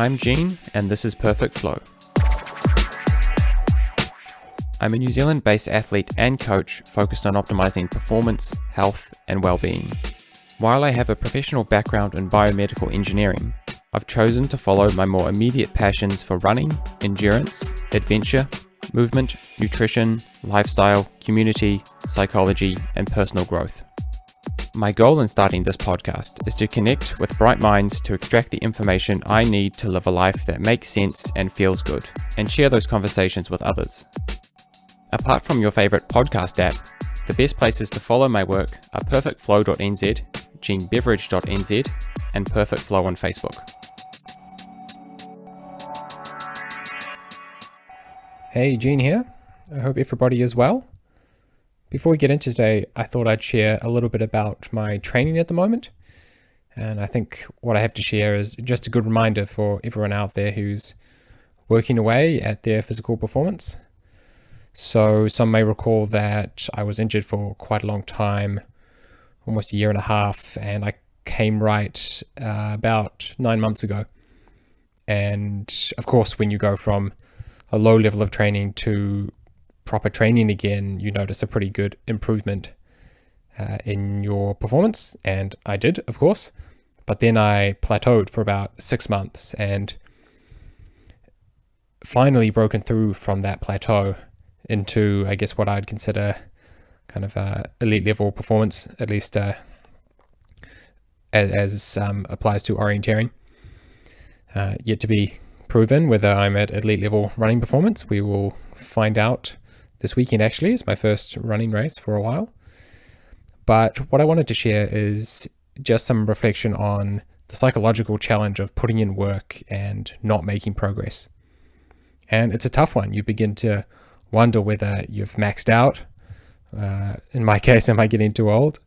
I'm Gene, and this is Perfect Flow. I'm a New Zealand-based athlete and coach focused on optimizing performance, health, and well-being. While I have a professional background in biomedical engineering, I've chosen to follow my more immediate passions for running, endurance, adventure, movement, nutrition, lifestyle, community, psychology, and personal growth. My goal in starting this podcast is to connect with bright minds to extract the information I need to live a life that makes sense and feels good, and share those conversations with others. Apart from your favorite podcast app, the best places to follow my work are perfectflow.nz, genebeverage.nz, and Perfect Flow on Facebook. Hey, Gene here. I hope everybody is well. Before we get into today, I thought I'd share a little bit about my training at the moment. And I think what I have to share is just a good reminder for everyone out there who's working away at their physical performance. So some may recall that I was injured for quite a long time, almost a year and a half, and I came right about 9 months ago. And of course, when you go from a low level of training to proper training again, you notice a pretty good improvement in your performance, and I did, of course. But then I plateaued for about 6 months and finally broken through from that plateau into, I guess, what I'd consider kind of elite level performance, at least as applies to orienteering. Yet to be proven whether I'm at elite level running performance. We will find out this weekend. Actually, is my first running race for a while. But what I wanted to share is just some reflection on the psychological challenge of putting in work and not making progress. And it's a tough one. You begin to wonder whether you've maxed out. In my case, am I getting too old?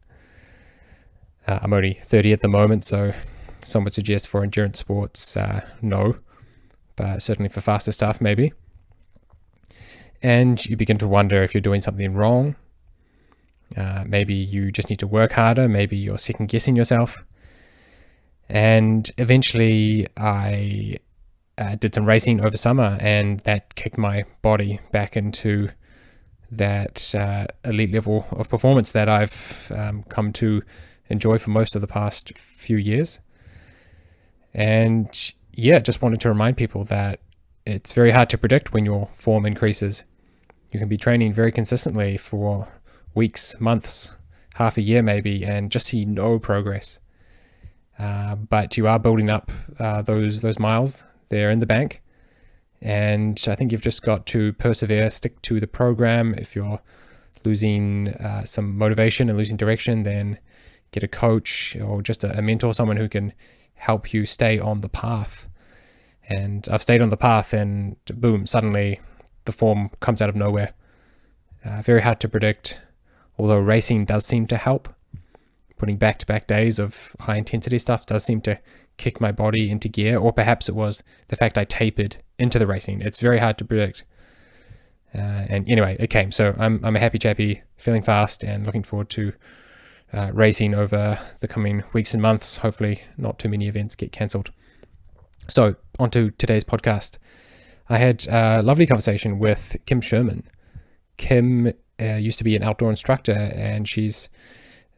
I'm only 30 at the moment, so some would suggest for endurance sports, no. But certainly for faster stuff, maybe. And you begin to wonder if you're doing something wrong. Maybe you just need to work harder. Maybe you're second guessing yourself. And eventually I did some racing over summer, and that kicked my body back into that elite level of performance that I've come to enjoy for most of the past few years. And yeah, just wanted to remind people that it's very hard to predict when your form increases. You can be training very consistently for weeks, months, half a year maybe, and just see no progress. But you are building up those miles. They're in the bank. And I think you've just got to persevere, stick to the program. If you're losing some motivation and losing direction, then get a coach or just a mentor, someone who can help you stay on the path. And I've stayed on the path, and boom, suddenly the form comes out of nowhere. Very hard to predict, although racing does seem to help. Putting back-to-back days of high-intensity stuff does seem to kick my body into gear, or perhaps it was the fact I tapered into the racing. It's very hard to predict. And anyway, it came. So I'm a happy chappy, feeling fast, and looking forward to racing over the coming weeks and months. Hopefully not too many events get cancelled. So on to today's podcast. I had a lovely conversation with Kym Skerman. Kym used to be an outdoor instructor, and she's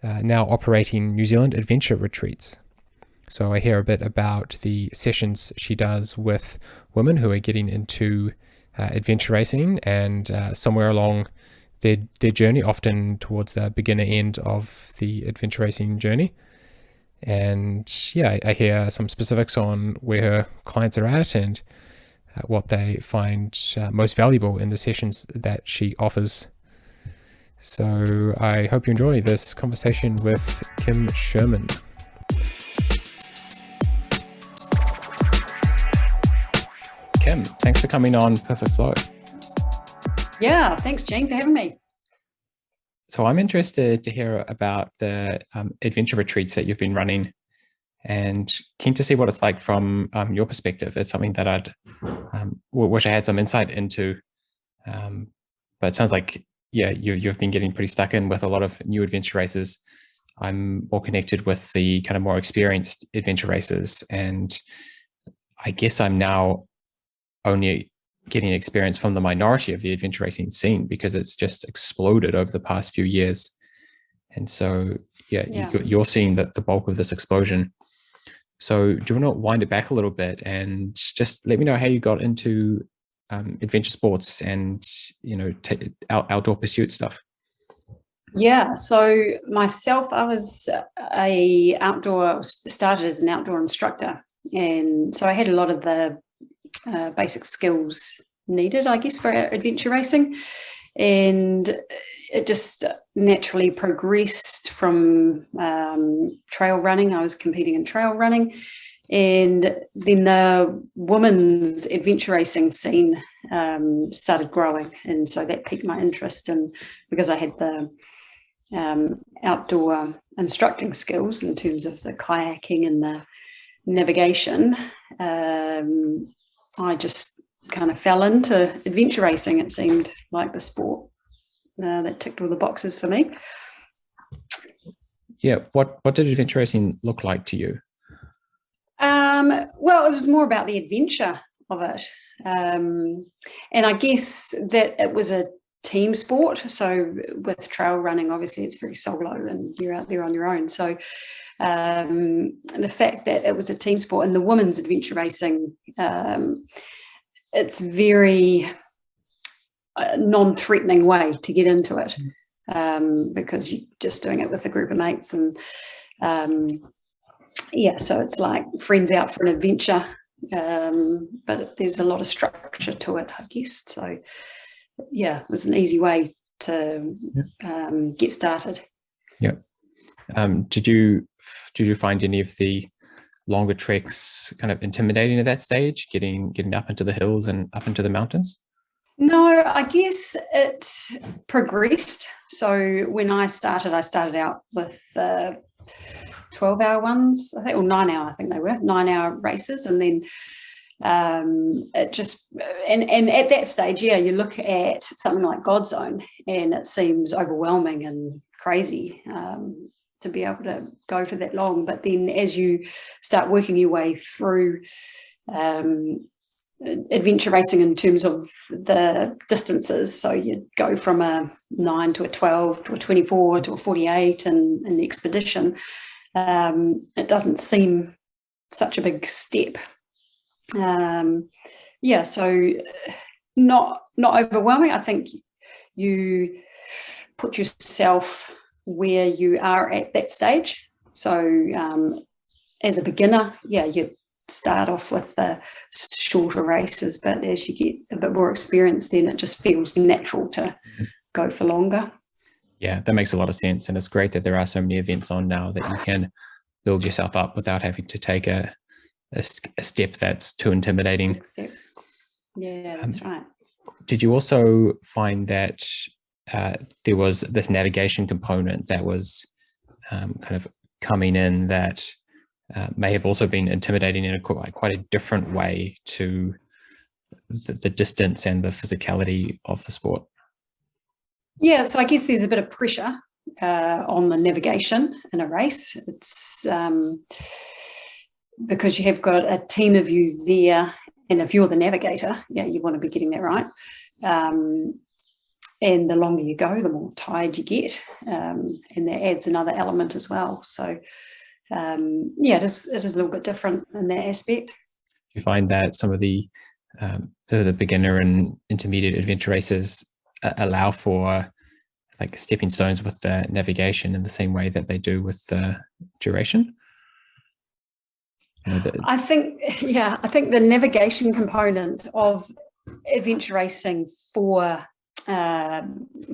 now operating New Zealand adventure retreats. So I hear a bit about the sessions she does with women who are getting into adventure racing, and somewhere along their journey, often towards the beginner end of the adventure racing journey. And yeah, I hear some specifics on where her clients are at and what they find most valuable in the sessions that she offers. So I hope you enjoy this conversation with Kym Skerman. Kym, thanks for coming on Perfect Flow. Yeah, thanks, Gene, for having me. So I'm interested to hear about the adventure retreats that you've been running, and keen to see what it's like from your perspective. It's something that I'd wish I had some insight into, but it sounds like, yeah, you've been getting pretty stuck in with a lot of new adventure races. I'm more connected with the kind of more experienced adventure racers, and I guess I'm now only getting experience from the minority of the adventure racing scene because it's just exploded over the past few years. And so, yeah, Yeah. you're seeing that the bulk of this explosion. So do you want to wind it back a little bit and just let me know how you got into adventure sports and, outdoor pursuit stuff? Yeah. So myself, I was started as an outdoor instructor. And so I had a lot of the basic skills needed, I guess, for adventure racing. And it just naturally progressed from trail running. I was competing in trail running. And then the women's adventure racing scene started growing. And so that piqued my interest. And because I had the outdoor instructing skills in terms of the kayaking and the navigation, I just kind of fell into adventure racing. It seemed like the sport that ticked all the boxes for me. Yeah. What did adventure racing look like to you? Well, it was more about the adventure of it. And I guess that it was a team sport. So with trail running, obviously it's very solo and you're out there on your own. So the fact that it was a team sport and the women's adventure racing, it's very non-threatening way to get into it, because you're just doing it with a group of mates. And so it's like friends out for an adventure, but there's a lot of structure to it, I guess. So yeah, it was an easy way to get started. Yeah. Did you find any of the longer treks kind of intimidating at that stage, getting up into the hills and up into the mountains? No, I guess it progressed. So when I started out with 12-hour ones, I think, or 9-hour, I think they were 9-hour races. And then it just, and at that stage, you look at something like God's Zone and it seems overwhelming and crazy to be able to go for that long. But then as you start working your way through adventure racing in terms of the distances, so you go from a 9 to a 12 to a 24 to a 48 in the expedition, it doesn't seem such a big step. So not overwhelming. I think you put yourself where you are at that stage. So as a beginner, you start off with the shorter races, but as you get a bit more experience, then it just feels natural to go for longer. Yeah, that makes a lot of sense. And it's great that there are so many events on now that you can build yourself up without having to take a step that's too intimidating. Next step. Yeah, that's right. Did you also find that there was this navigation component that was kind of coming in that may have also been intimidating in quite a different way to the distance and the physicality of the sport? Yeah, so I guess there's a bit of pressure on the navigation in a race. It's because you have got a team of you there, and if you're the navigator, you want to be getting that right. And the longer you go, the more tired you get, and that adds another element as well. So it is a little bit different in that aspect. You find that some of the beginner and intermediate adventure races allow for like stepping stones with the navigation in the same way that they do with the duration? I think the navigation component of adventure racing for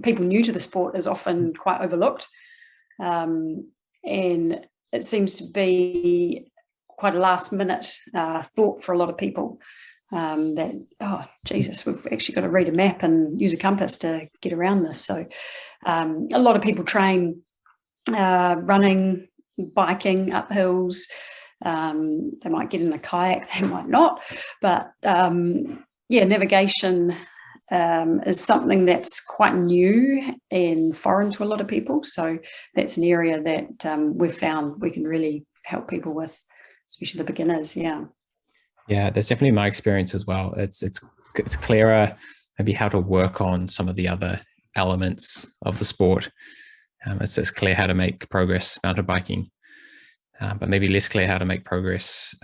people new to the sport is often quite overlooked, and it seems to be quite a last minute thought for a lot of people, that, oh Jesus, we've actually got to read a map and use a compass to get around this. So a lot of people train running, biking up hills. They might get in a kayak, they might not, but navigation is something that's quite new and foreign to a lot of people. So that's an area that we've found we can really help people with, especially the beginners. Yeah. Yeah, that's definitely my experience as well. It's clearer maybe how to work on some of the other elements of the sport. It's clear how to make progress mountain biking, but maybe less clear how to make progress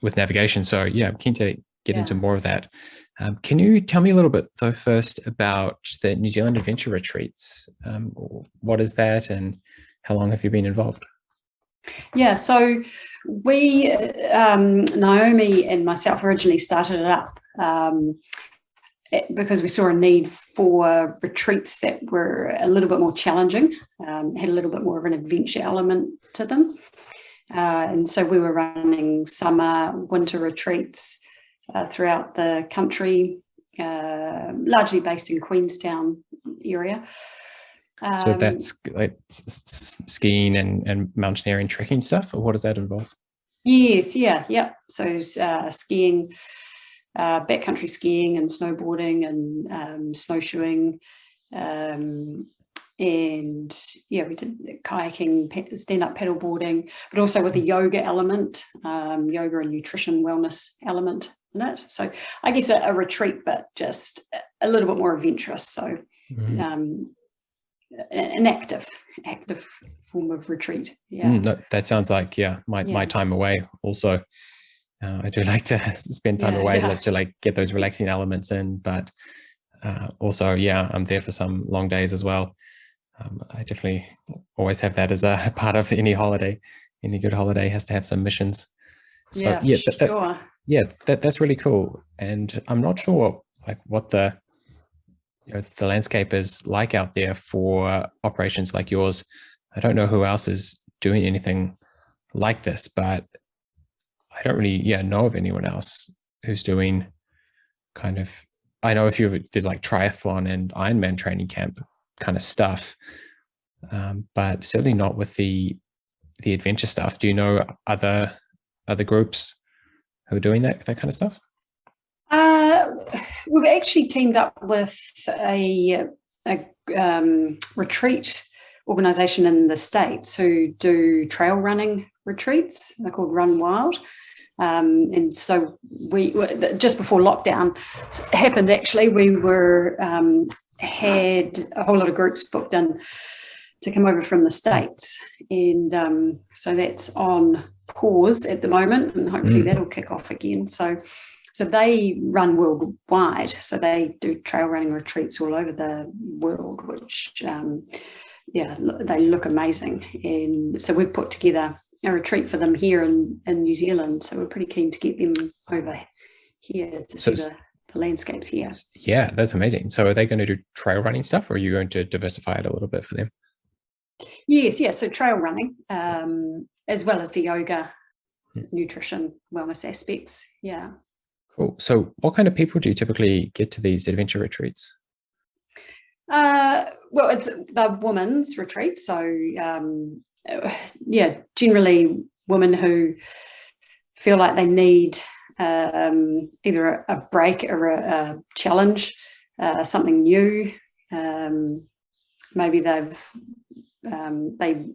with navigation. So yeah, I'm keen to get into Yeah. more of that. Can you tell me a little bit though first about the New Zealand Adventure Retreats? What is that, and how long have you been involved? Yeah, so we, Naomi and myself originally started it up because we saw a need for retreats that were a little bit more challenging, had a little bit more of an adventure element to them. And so we were running summer, winter retreats throughout the country, largely based in Queenstown area. So that's like skiing and mountaineering, trekking stuff, or what does that involve? Yes, yeah. So skiing, backcountry skiing and snowboarding and snowshoeing. And yeah, we did kayaking, stand-up paddleboarding, but also with a yoga element, yoga and nutrition wellness element in it. So I guess a retreat, but just a little bit more adventurous. So an active form of retreat. Yeah. No, that sounds like my time away also. I do like to spend time away to like get those relaxing elements in, but also I'm there for some long days as well. I definitely always have that as a part of any holiday. Any good holiday has to have some missions. So Sure. that's really cool. And I'm not sure what the landscape is like out there for operations like yours. I don't know who else is doing anything like this, but I don't really know of anyone else who's doing kind of. I know there's like triathlon and Ironman training camp kind of stuff, but certainly not with the adventure stuff. Do you know other groups who are doing that kind of stuff? We've actually teamed up with a retreat organisation in the States who do trail running retreats. They're called Run Wild. And so we just before lockdown happened, actually, we were had a whole lot of groups booked in to come over from the States, and so that's on pause at the moment, and hopefully that'll kick off again. So they run worldwide. So they do trail running retreats all over the world, which they look amazing. And so we've put together a retreat for them here in New Zealand. So we're pretty keen to get them over here to see the landscapes here. Yeah, that's amazing. So are they going to do trail running stuff, or are you going to diversify it a little bit for them? Yes. So trail running, as well as the yoga, nutrition, wellness aspects. Yeah. Cool. So what kind of people do you typically get to these adventure retreats? Well, it's the women's retreat. So generally women who feel like they need either a break or a challenge, something new. Maybe they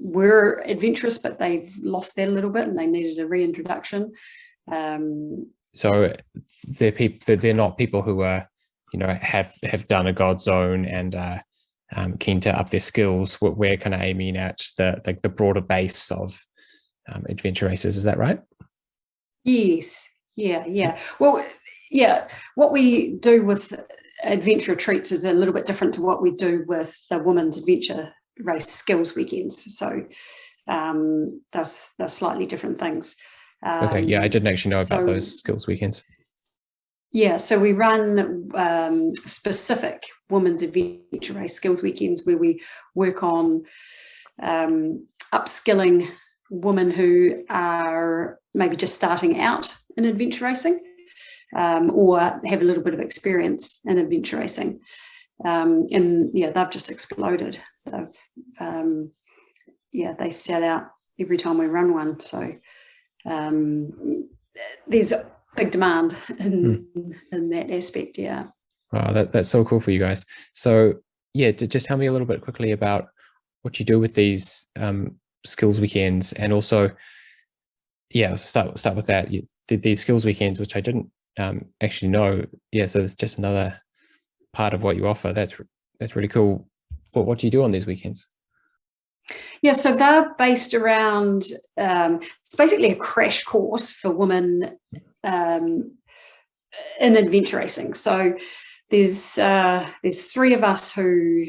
were adventurous, but they've lost that a little bit and they needed a reintroduction. So they're not people who are, have done a God zone and keen to up their skills. We're kind of aiming at the broader base of adventure races. Is that right? Yes. Yeah. Well, what we do with adventure retreats is a little bit different to what we do with the women's adventure race skills weekends. So they're slightly different things. Okay. Yeah, I didn't actually know about those skills weekends. Yeah, so we run specific women's adventure race skills weekends where we work on upskilling women who are maybe just starting out in adventure racing, or have a little bit of experience in adventure racing. And they've just exploded. They sell out every time we run one. So there's big demand in that aspect. Yeah. Wow, that's so cool for you guys. So just tell me a little bit quickly about what you do with these skills weekends, and also yeah, start with that. These skills weekends, which I didn't actually know. Yeah, so it's just another part of what you offer. That's really cool. What do you do on these weekends? Yeah, so they're based around, it's basically a crash course for women in adventure racing. So there's three of us who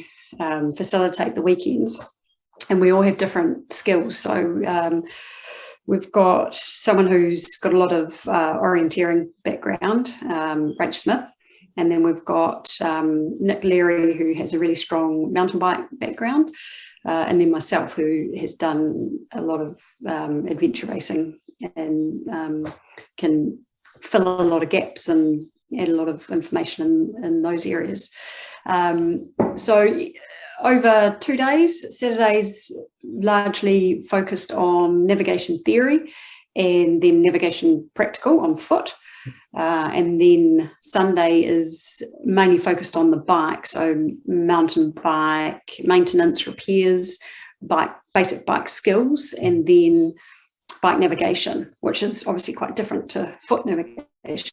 facilitate the weekends, and we all have different skills. So we've got someone who's got a lot of orienteering background, Rach Smith, and then we've got Nick Leary, who has a really strong mountain bike background, and then myself, who has done a lot of adventure racing and can fill a lot of gaps and add a lot of information in those areas. So over 2 days, Saturdays largely focused on navigation theory and then navigation practical on foot. And then Sunday is mainly focused on the bike, so mountain bike, maintenance, repairs, basic bike skills, and then bike navigation, which is obviously quite different to foot navigation.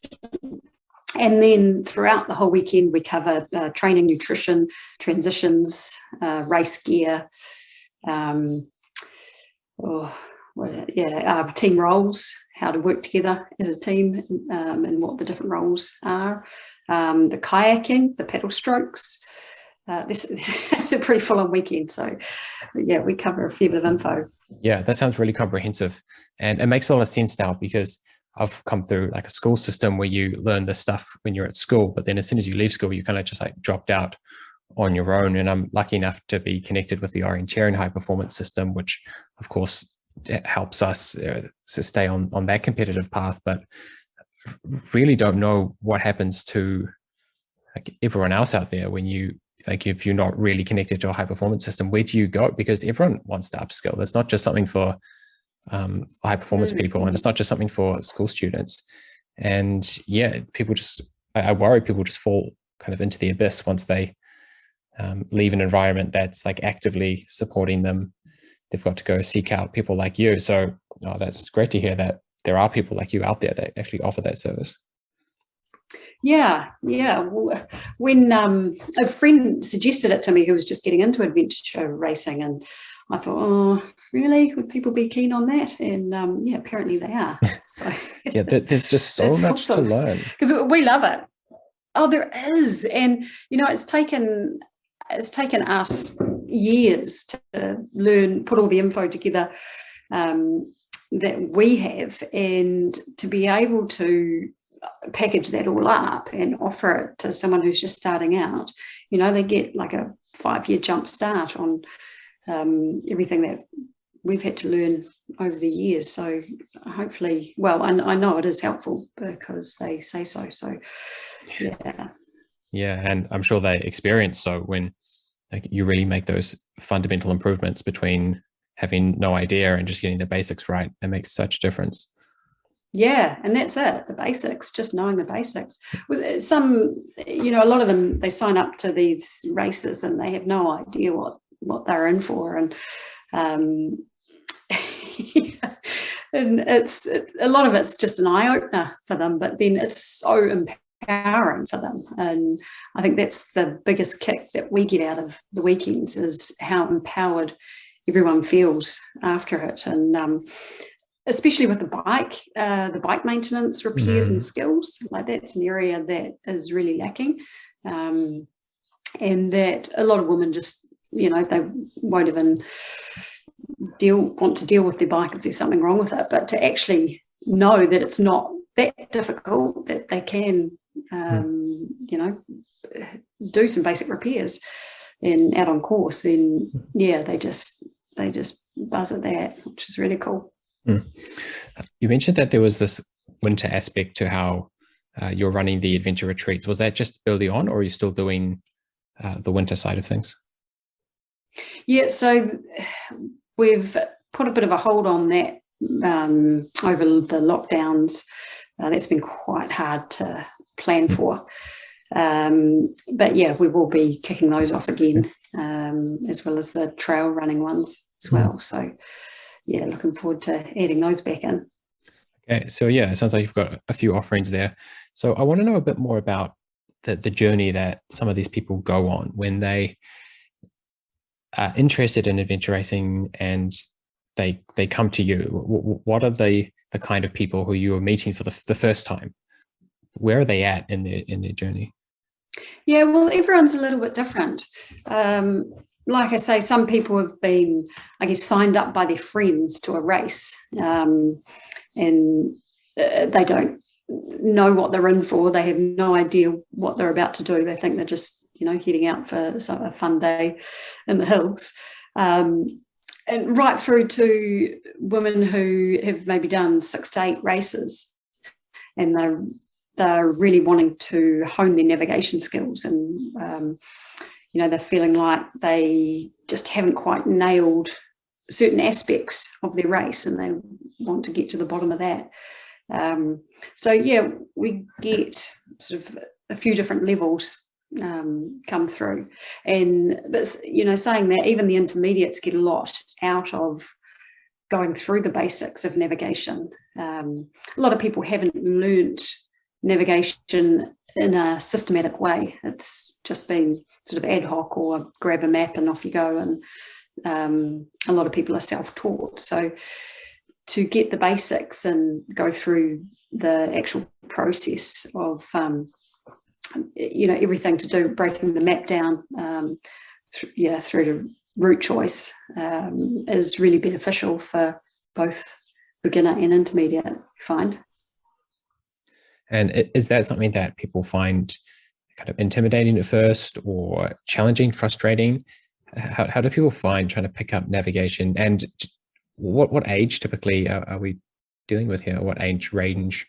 And then throughout the whole weekend, we cover training, nutrition, transitions, race gear, team roles, how to work together as a team, and what the different roles are. The kayaking, the paddle strokes. This is a pretty full-on weekend. So, yeah, we cover a fair bit of info. Yeah, that sounds really comprehensive. And it makes a lot of sense now because I've come through like a school system where you learn this stuff when you're at school, but then as soon as you leave school, you kind of just like dropped out on your own. And I'm lucky enough to be connected with the orienteering high performance system, which of course helps us to stay on that competitive path, but really don't know what happens to like everyone else out there when you like if you're not really connected to a high performance system. Where do you go? Because everyone wants to upskill. That's not just something for high performance people, and it's not just something for school students. And yeah, I worry people just fall kind of into the abyss once they leave an environment that's like actively supporting them. They've got to go seek out people like you. So that's great to hear that there are people like you out there that actually offer that service. Yeah. When a friend suggested it to me who was just getting into adventure racing, and I thought, oh, really? Would people be keen on that? And yeah, apparently they are. So yeah, there's just so much awesome to learn because we love it. Oh, there is, and it's taken us years to learn, put all the info together that we have, and to be able to package that all up and offer it to someone who's just starting out. They get like a 5-year jump start on everything that we've had to learn over the years. So hopefully, well, I know it is helpful because they say so. So yeah, and I'm sure they experience so when like you really make those fundamental improvements between having no idea and just getting the basics right. It makes such a difference. Yeah, and that's it, the basics, just knowing the basics. Some, a lot of them, they sign up to these races and they have no idea what they're in for. And and it's a lot of it's just an eye-opener for them, but then it's so empowering for them. And I think that's the biggest kick that we get out of the weekends is how empowered everyone feels after it. And especially with the bike maintenance, repairs and skills, like that's an area that is really lacking. And that a lot of women just, they won't even want to deal with their bike if there's something wrong with it, but to actually know that it's not that difficult, that they can, do some basic repairs and out on course. And yeah, they just buzz at that, which is really cool. You mentioned that there was this winter aspect to how you're running the adventure retreats. Was that just early on, or are you still doing the winter side of things? Yeah, so we've put a bit of a hold on that over the lockdowns. That's been quite hard to plan for. But yeah, we will be kicking those off again, as well as the trail running ones as well. So yeah, looking forward to adding those back in. Okay, so yeah, it sounds like you've got a few offerings there. So I want to know a bit more about the journey that some of these people go on when they are interested in adventure racing and they come to you. What are the kind of people who you are meeting for the first time? Where are they at in their journey? Yeah, well, everyone's a little bit different. Like I say, some people have been, I guess, signed up by their friends to a race, and they don't know what they're in for. They have no idea what they're about to do. They think they're just, heading out for a fun day in the hills. And right through to women who have maybe done 6 to 8 races, and they're really wanting to hone their navigation skills, and they're feeling like they just haven't quite nailed certain aspects of their race, and they want to get to the bottom of that. So yeah, we get sort of a few different levels come through, but saying that, even the intermediates get a lot out of going through the basics of navigation. A lot of people haven't learnt navigation in a systematic way. It's just been sort of ad hoc, or grab a map and off you go. And a lot of people are self-taught. So to get the basics and go through the actual process of, everything to do, breaking the map down through to route choice, is really beneficial for both beginner and intermediate, I find. And is that something that people find kind of intimidating at first, or challenging, frustrating? How do people find trying to pick up navigation? And what age typically are we dealing with here? What age range?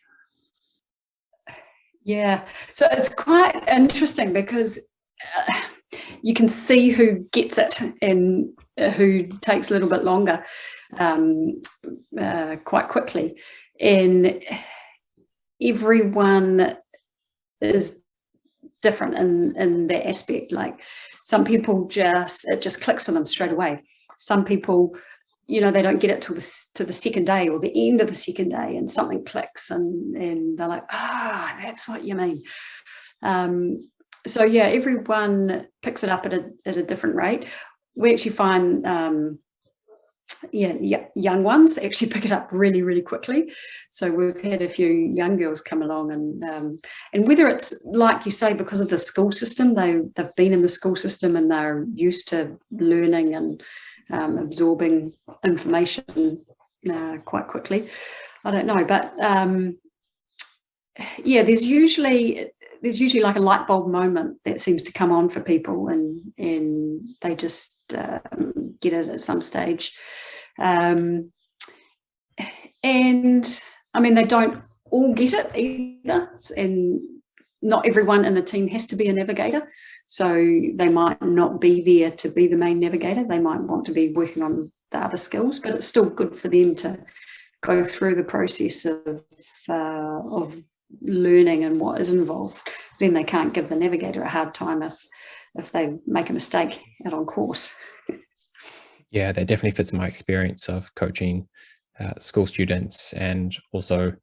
Yeah, so it's quite interesting because you can see who gets it and who takes a little bit longer, quite quickly. And everyone is different in that aspect. Like, some people it just clicks for them straight away. Some people, they don't get it to the second day or the end of the second day, and something clicks, and they're like, that's what you mean. So yeah, everyone picks it up at a different rate. We actually find young ones actually pick it up really, really quickly. So we've had a few young girls come along, and whether it's, like you say, because of the school system, they've been in the school system and they're used to learning and absorbing information quite quickly. I don't know, but yeah, there's usually like a light bulb moment that seems to come on for people, and they just get it at some stage. And I mean, they don't all get it either, and not everyone in the team has to be a navigator. So they might not be there to be the main navigator. They might want to be working on the other skills, but it's still good for them to go through the process of learning and what is involved. Then they can't give the navigator a hard time if they make a mistake out on course. Yeah, that definitely fits my experience of coaching school students, and also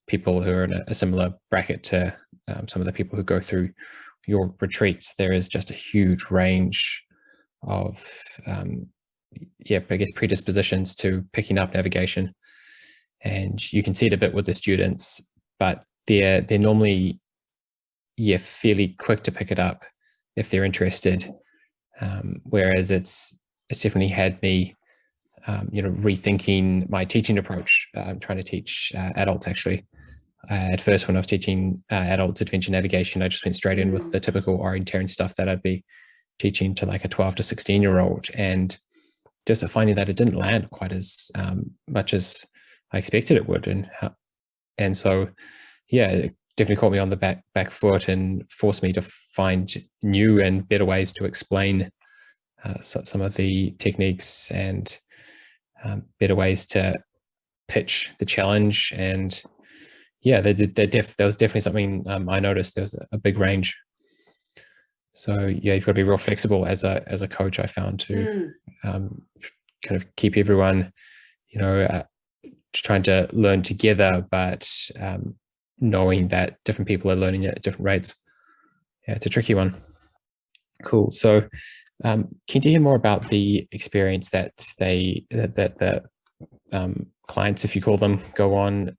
people who are in a similar bracket to some of the people who go through your retreats. There is just a huge range of I guess predispositions to picking up navigation, and you can see it a bit with the students, but they're normally fairly quick to pick it up if they're interested, whereas it's definitely had me rethinking my teaching approach. I'm trying to teach adults, actually. At first, when I was teaching adults adventure navigation, I just went straight in with the typical orienteering stuff that I'd be teaching to like a 12 to 16-year-old, and just finding that it didn't land quite as much as I expected it would. And so, yeah, it definitely caught me on the back foot and forced me to find new and better ways to explain some of the techniques, and better ways to pitch the challenge. And yeah, there was definitely something I noticed. There was a big range. So yeah, you've got to be real flexible as a coach, I found, to kind of keep everyone, trying to learn together, but knowing that different people are learning at different rates. Yeah, it's a tricky one. Cool. So can you hear more about the experience that the clients, if you call them, go on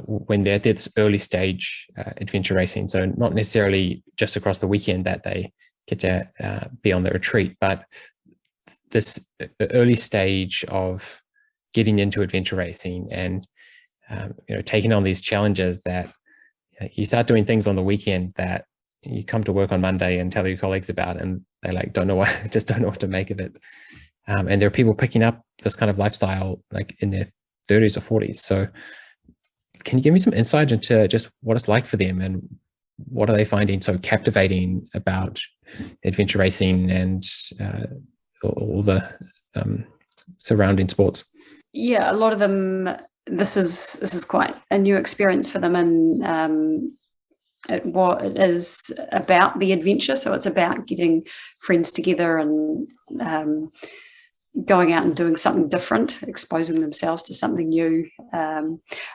when they're at this early stage adventure racing? So not necessarily just across the weekend that they get to be on the retreat, but this early stage of getting into adventure racing and taking on these challenges that you start doing things on the weekend that you come to work on Monday and tell your colleagues about, and they like don't know what just don't know what to make of it. And there are people picking up this kind of lifestyle like in their 30s or 40s. So can you give me some insight into just what it's like for them, and what are they finding so captivating about adventure racing and all the surrounding sports? Yeah, a lot of them, this is quite a new experience for them, and it is about the adventure. So it's about getting friends together and going out and doing something different, exposing themselves to something new. A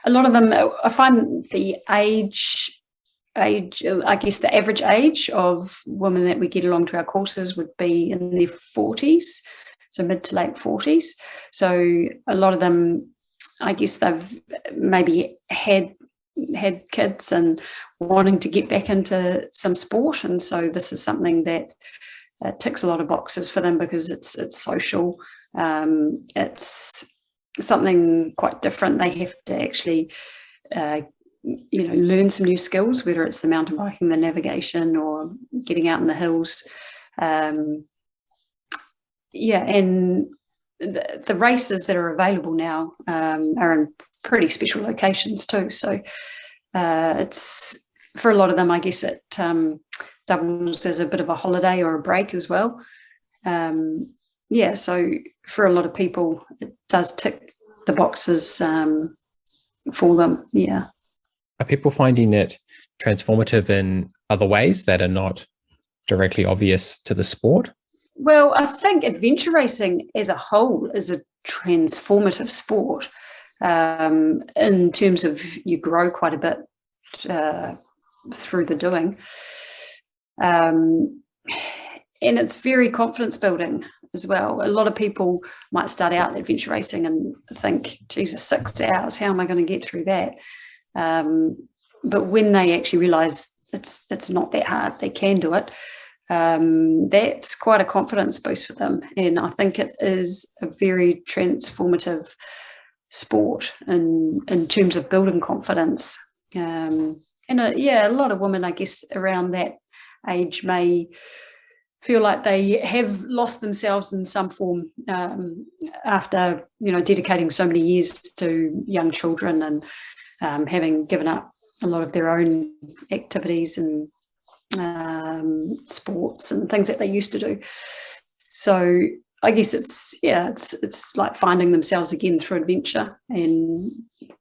lot of them, I find the age, I guess the average age of women that we get along to our courses would be in their 40s, so mid to late 40s. So a lot of them, I guess they've maybe had kids and wanting to get back into some sport, and so this is something that ticks a lot of boxes for them because it's social. It's something quite different. They have to actually learn some new skills, whether it's the mountain biking, the navigation, or getting out in the hills. And the races that are available now are in pretty special locations too. So it's, for a lot of them, I guess it doubles as a bit of a holiday or a break as well. So for a lot of people, it does tick the boxes for them. Yeah. Are people finding it transformative in other ways that are not directly obvious to the sport? Well, I think adventure racing as a whole is a transformative sport in terms of you grow quite a bit through the doing. And it's very confidence building as well. A lot of people might start out adventure racing and think, Jesus, 6 hours, how am I going to get through that? But when they actually realize it's not that hard, they can do it, that's quite a confidence boost for them. And I think it is a very transformative sport in terms of building confidence. A lot of women, I guess, around that age may feel like they have lost themselves in some form after dedicating so many years to young children and having given up a lot of their own activities and sports and things that they used to do. So I guess it's like finding themselves again through adventure and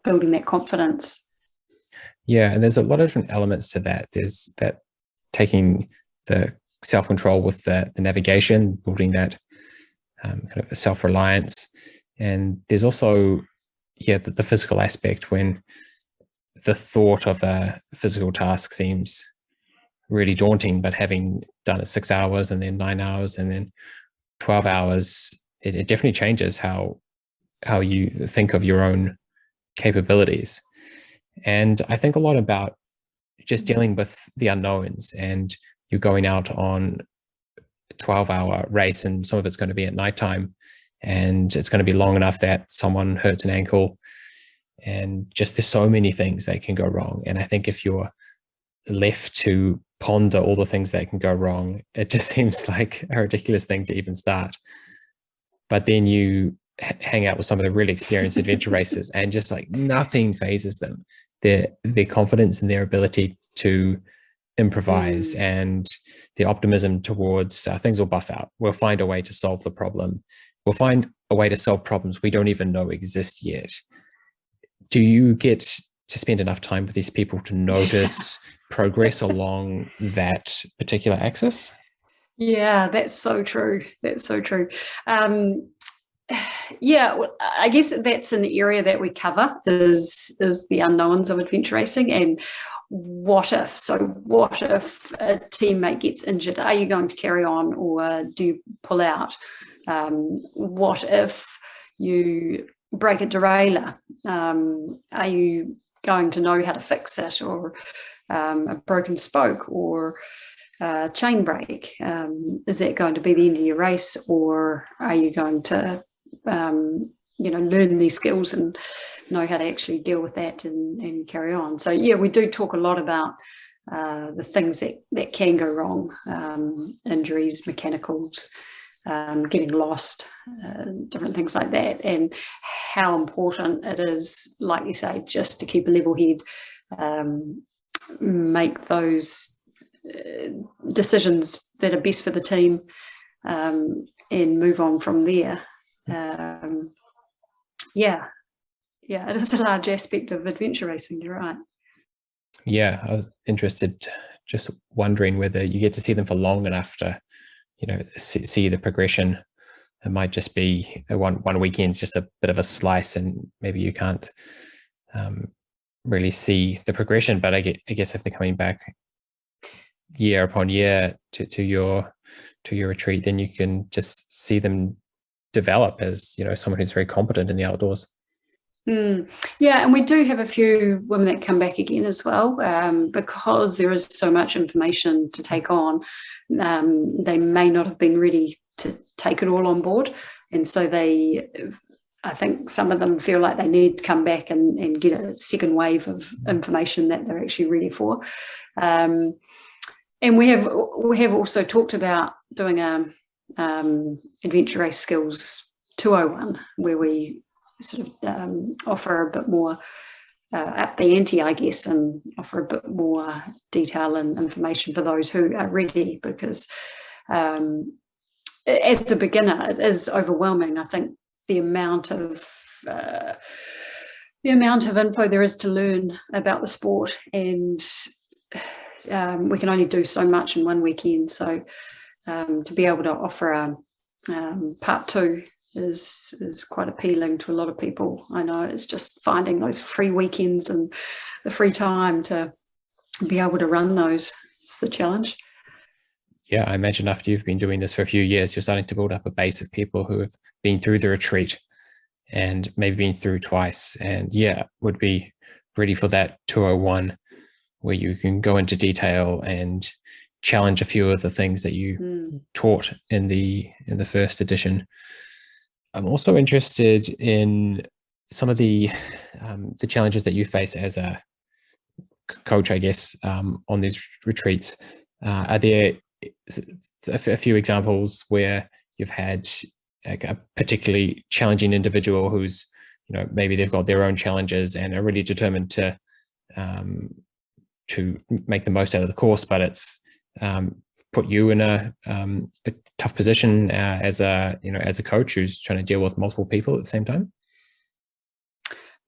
building that confidence. Yeah, and there's a lot of different elements to that. There's that taking the self-control with the navigation, building that kind of self-reliance. And there's also, the physical aspect, when the thought of a physical task seems really daunting, but having done it 6 hours and then 9 hours and then 12 hours, it definitely changes how you think of your own capabilities. And I think a lot about just dealing with the unknowns, and you're going out on a 12-hour race and some of it's going to be at nighttime, and it's going to be long enough that someone hurts an ankle, and just there's so many things that can go wrong. And I think if you're left to ponder all the things that can go wrong, it just seems like a ridiculous thing to even start. But then you hang out with some of the really experienced adventure racers, and just like nothing phases them. Their confidence in their ability to improvise and the optimism towards things will buff out. We'll find a way to solve the problem. We'll find a way to solve problems we don't even know exist yet. Do you get to spend enough time with these people to notice progress along that particular axis? Yeah, that's so true. That's so true. Yeah, well, I guess that's an area that we cover is the unknowns of adventure racing and what if. So what if a teammate gets injured? Are you going to carry on or do you pull out? What if you break a derailleur? Are you going to know how to fix it, or a broken spoke, or chain break? Is that going to be the end of your race, or are you going to learn these skills and know how to actually deal with that and carry on? So yeah, we do talk a lot about the things that can go wrong, injuries, mechanicals, getting lost, different things like that, and how important it is, like you say, just to keep a level head, make those decisions that are best for the team, and move on from there. Yeah, it is a large aspect of adventure racing, you're right. Yeah, I was interested, just wondering whether you get to see them for long enough to, see the progression. It might just be one weekend's just a bit of a slice, and maybe you can't really see the progression. But I guess if they're coming back year upon year to your retreat, then you can just see them develop as someone who's very competent in the outdoors. Yeah, and we do have a few women that come back again as well, because there is so much information to take on. They may not have been ready to take it all on board, and so I think some of them feel like they need to come back and get a second wave of information that they're actually ready for. And we have also talked about doing a adventure race skills 201, where we sort of offer a bit more up the ante, I guess, and offer a bit more detail and information for those who are ready, because as a beginner, it is overwhelming. I think the amount of info there is to learn about the sport, and we can only do so much in one weekend. So to be able to offer a part two is quite appealing to a lot of people. I know it's just finding those free weekends and the free time to be able to run those. It's the challenge. Yeah, I imagine after you've been doing this for a few years, you're starting to build up a base of people who have been through the retreat and maybe been through twice, and would be ready for that 201, where you can go into detail and challenge a few of the things that you taught in the first edition. I'm also interested in some of the challenges that you face as a coach, I guess, on these retreats. Are there a few examples where you've had a particularly challenging individual who's, maybe they've got their own challenges and are really determined to make the most out of the course, but it's put you in a tough position as a coach who's trying to deal with multiple people at the same time?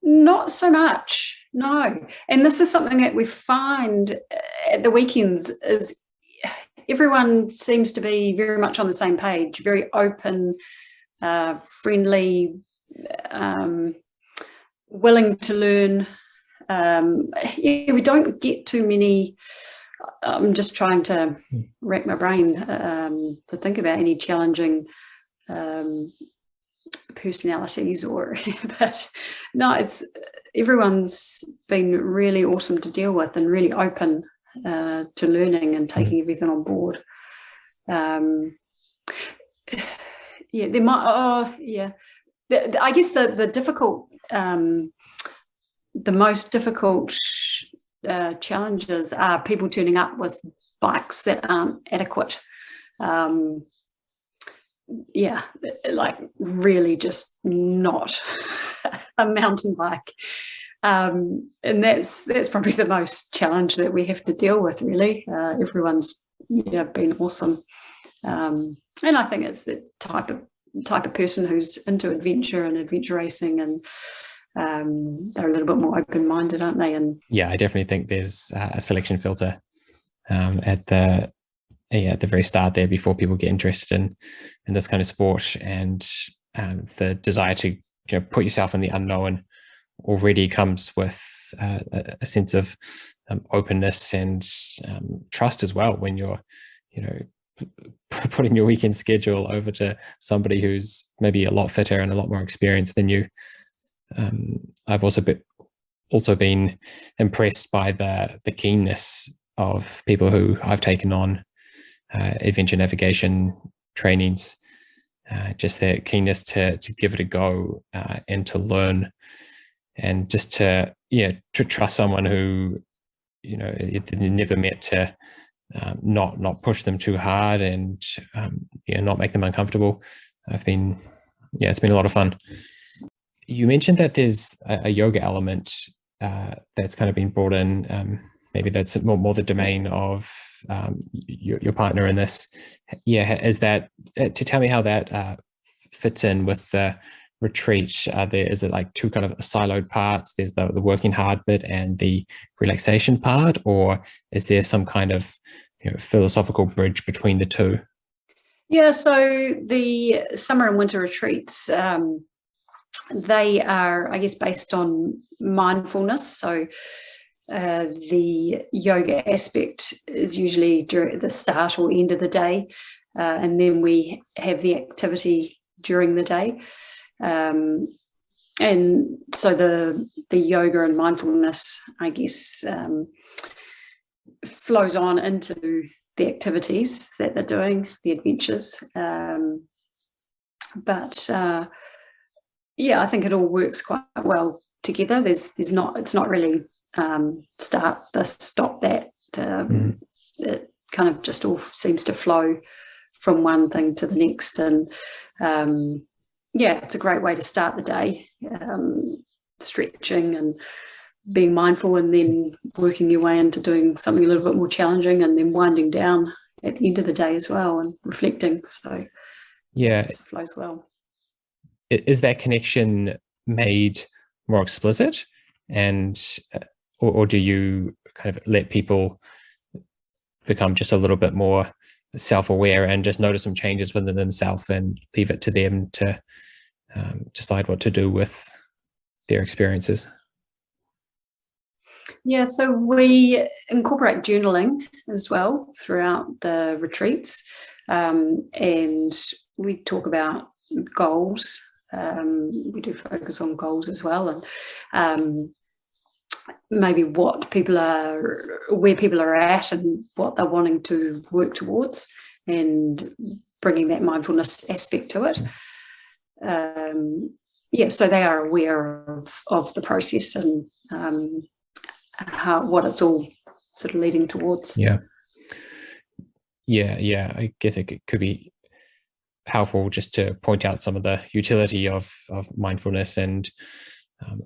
Not so much, no. And this is something that we find at the weekends is everyone seems to be very much on the same page, very open, friendly, willing to learn. We don't get too many. I'm just trying to rack my brain to think about any challenging personalities but no, everyone's been really awesome to deal with and really open to learning and taking everything on board. There might. I guess the difficult, the most difficult challenges are people turning up with bikes that aren't adequate. Like really just not a mountain bike. And that's probably the most challenge that we have to deal with, really. Everyone's been awesome. And I think it's the type of person who's into adventure and adventure racing, and they're a little bit more open-minded, aren't they? And yeah, I definitely think there's a selection filter at the very start there before people get interested in this kind of sport. And the desire to put yourself in the unknown already comes with a sense of openness and trust as well when you're putting your weekend schedule over to somebody who's maybe a lot fitter and a lot more experienced than you. I've also been impressed by the keenness of people who I've taken on adventure navigation trainings, just their keenness to give it a go and to learn, and just to trust someone who it never meant to not push them too hard and not make them uncomfortable. It's been a lot of fun. You mentioned that there's a yoga element that's kind of been brought in. Maybe that's more the domain of your partner in this. Yeah, is that to tell me how that fits in with the retreat? Is it like two kind of siloed parts? There's the working hard bit and the relaxation part, or is there some kind of philosophical bridge between the two? Yeah, so the summer and winter retreats, they are, I guess, based on mindfulness. So the yoga aspect is usually during the start or end of the day, and then we have the activity during the day. And so the yoga and mindfulness, I guess, flows on into the activities that they're doing, the adventures. But I think it all works quite well together. It's not really start this, stop that. It kind of just all seems to flow from one thing to the next. And it's a great way to start the day, stretching and being mindful, and then working your way into doing something a little bit more challenging, and then winding down at the end of the day as well and reflecting. So it flows well. Is that connection made more explicit, and or do you kind of let people become just a little bit more self-aware and just notice some changes within themselves and leave it to them to decide what to do with their experiences? Yeah, so we incorporate journaling as well throughout the retreats, and we talk about goals. We do focus on goals as well, and maybe where people are at and what they're wanting to work towards, and bringing that mindfulness aspect to it. So they are aware of the process and what it's all sort of leading towards. I guess it could be helpful just to point out some of the utility of mindfulness and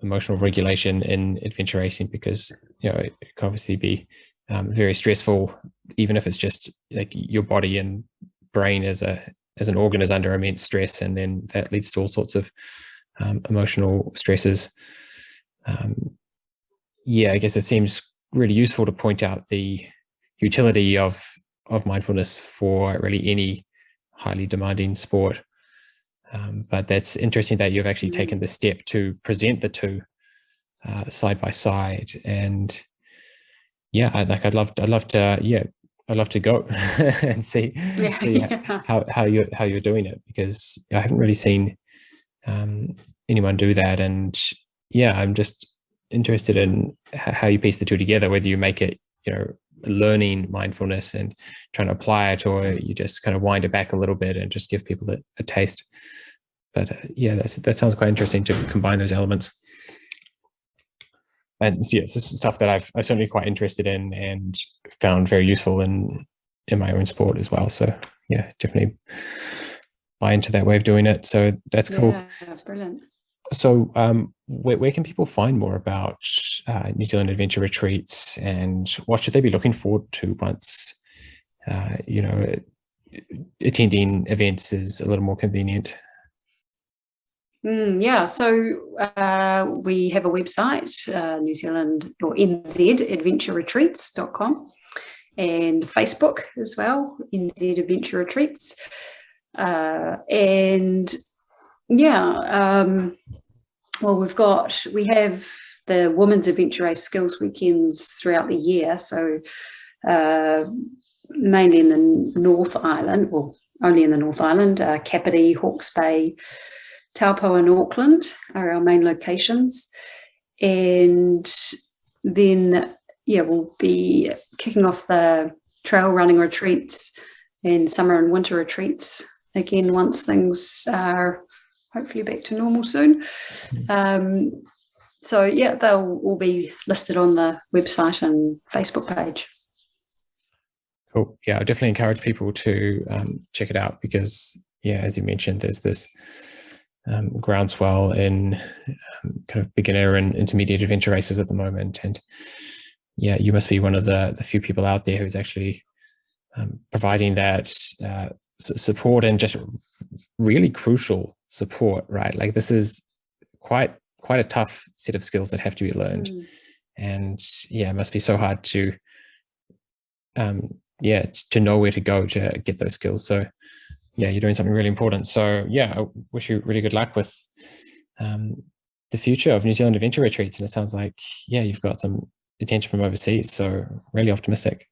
emotional regulation in adventure racing, because it can obviously be very stressful, even if it's just like your body and brain as an organ is under immense stress, and then that leads to all sorts of emotional stresses. I guess it seems really useful to point out the utility of mindfulness for really any highly demanding sport. But that's interesting that you've actually taken the step to present the two side by side. And I'd love to go and see how you're doing it, because I haven't really seen anyone do that. And I'm just interested in how you piece the two together, whether you make it learning mindfulness and trying to apply it, or you just kind of wind it back a little bit and just give people a taste. But that sounds quite interesting to combine those elements. And this is stuff that I've certainly quite interested in and found very useful in my own sport as well. So definitely buy into that way of doing it. So that's cool. Yeah, that's brilliant. So where can people find more about New Zealand adventure retreats, and what should they be looking forward to once attending events is a little more convenient? So we have a website, New Zealand or nzadventureretreats.com, and Facebook as well, NZ Adventure Retreats. And Yeah. Well, we have the Women's Adventure Race Skills Weekends throughout the year. So mainly in the North Island, well, only in the North Island, Kapiti, Hawke's Bay, Taupo and Auckland are our main locations. And then, we'll be kicking off the trail running retreats and summer and winter retreats again once things are hopefully back to normal soon. So they'll all be listed on the website and Facebook page. Cool. Yeah, I definitely encourage people to check it out because, as you mentioned, there's this groundswell in kind of beginner and intermediate adventure races at the moment. And you must be one of the few people out there who's actually providing that support and just really crucial support, right? Like this is quite a tough set of skills that have to be learned. And it must be so hard to know where to go to get those skills. So you're doing something really important. So I wish you really good luck with the future of New Zealand adventure retreats. And it sounds like you've got some attention from overseas, so really optimistic.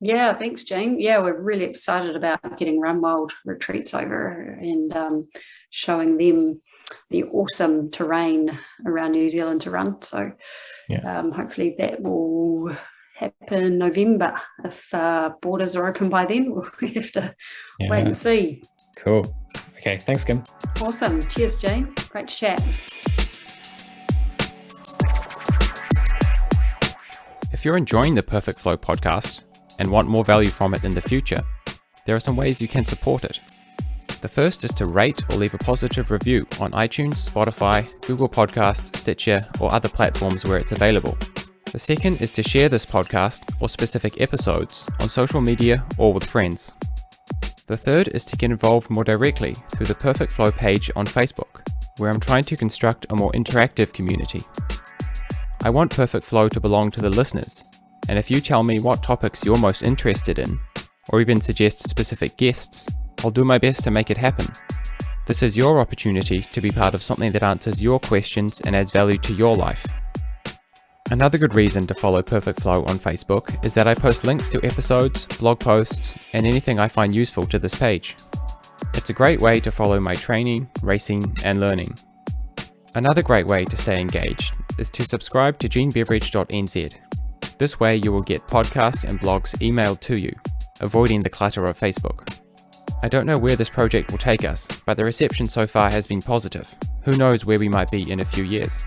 Yeah, thanks, Jane. We're really excited about getting Run Wild retreats over and showing them the awesome terrain around New Zealand to run. So hopefully that will happen November. If borders are open by then, we'll have to wait and see. Cool. Okay, thanks, Kym. Awesome. Cheers, Jane. Great to chat. If you're enjoying the Perfect Flow podcast and want more value from it in the future, there are some ways you can support it. The first is to rate or leave a positive review on iTunes, Spotify, Google Podcasts, Stitcher, or other platforms where it's available. The second is to share this podcast or specific episodes on social media or with friends. The third is to get involved more directly through the Perfect Flow page on Facebook, where I'm trying to construct a more interactive community. I want Perfect Flow to belong to the listeners, and if you tell me what topics you're most interested in, or even suggest specific guests, I'll do my best to make it happen. This is your opportunity to be part of something that answers your questions and adds value to your life. Another good reason to follow Perfect Flow on Facebook is that I post links to episodes, blog posts, and anything I find useful to this page. It's a great way to follow my training, racing, and learning. Another great way to stay engaged is to subscribe to genebeverage.nz. This way you will get podcasts and blogs emailed to you, avoiding the clutter of Facebook. I don't know where this project will take us, but the reception so far has been positive. Who knows where we might be in a few years.